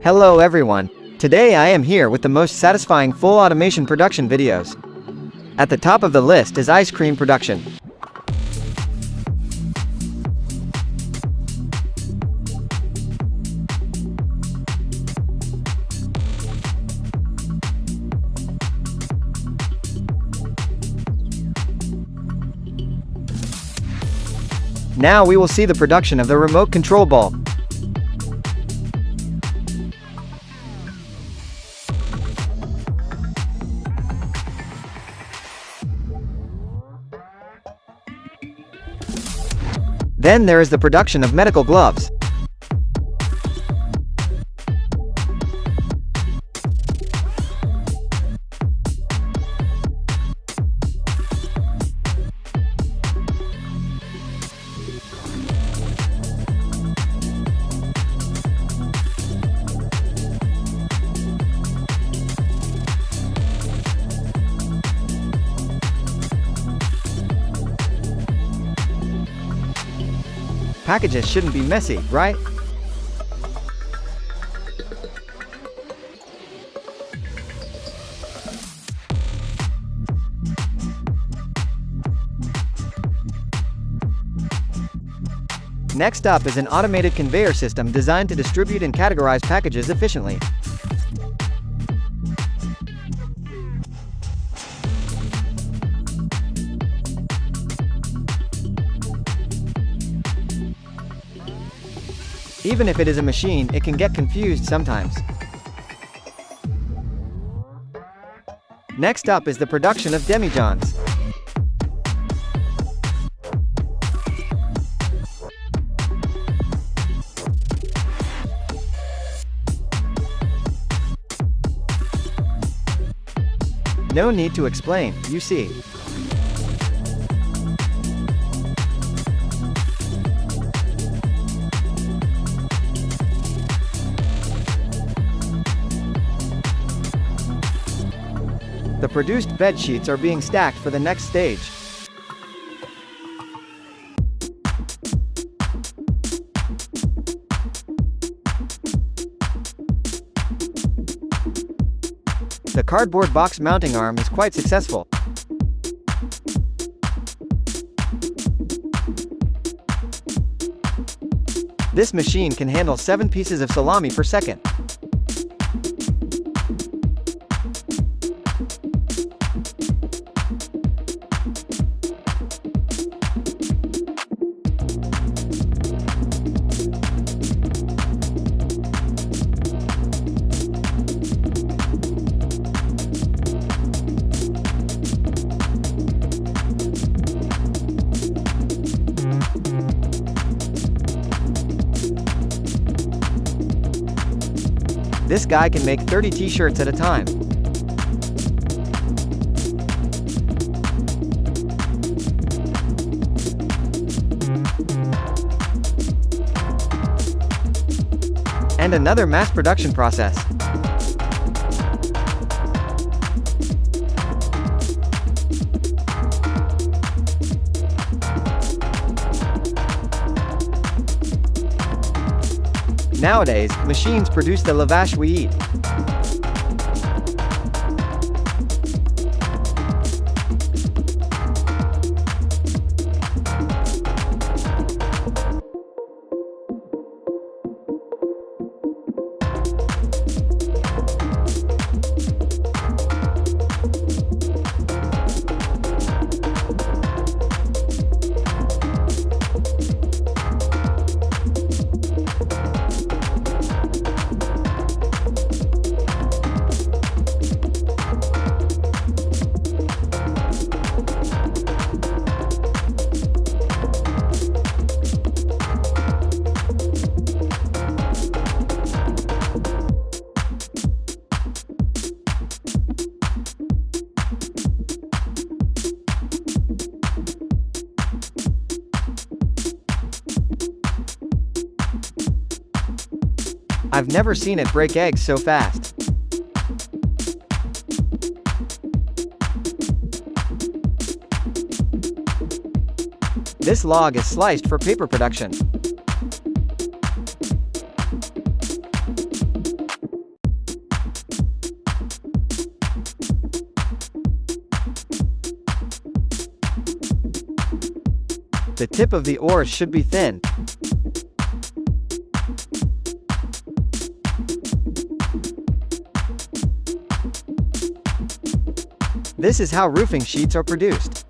Hello everyone. Today I am here with the most satisfying full automation production videos. At the top of the list is ice cream production. Now we will see the production of the remote control bulb. Then there is the production of medical gloves. Packages shouldn't be messy, right? Next up is an automated conveyor system designed to distribute and categorize packages efficiently. Even if it is a machine, it can get confused sometimes. Next up is the production of demijohns. No need to explain, you see. The produced bed sheets are being stacked for the next stage. The cardboard box mounting arm is quite successful. This machine can handle 7 pieces of salami per second. This guy can make 30 t-shirts at a time. And another mass production process. Nowadays, machines produce the lavash we eat. I've never seen it break eggs so fast. This log is sliced for paper production. The tip of the oars should be thin. This is how roofing sheets are produced.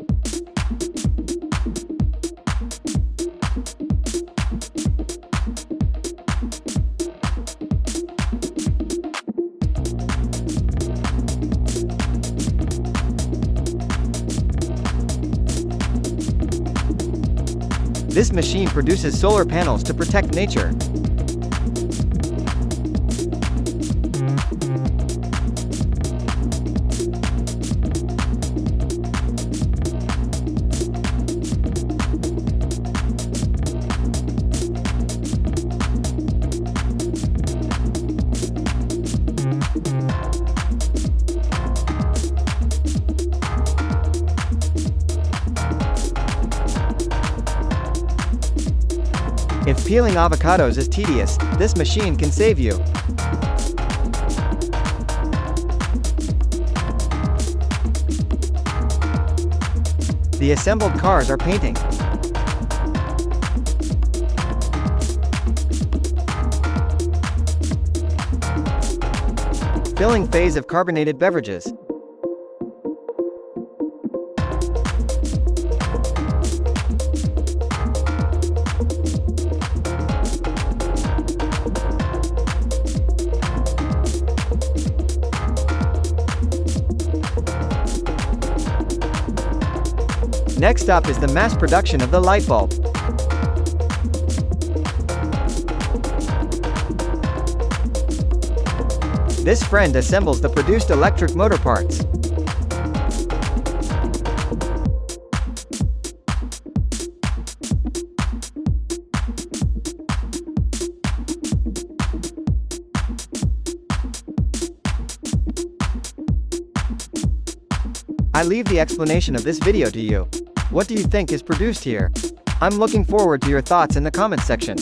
This machine produces solar panels to protect nature. If peeling avocados is tedious, this machine can save you. The assembled cars are painting. Filling phase of carbonated beverages. Next up is the mass production of the light bulb. This friend assembles the produced electric motor parts. I leave the explanation of this video to you. What do you think is produced here? I'm looking forward to your thoughts in the comments section.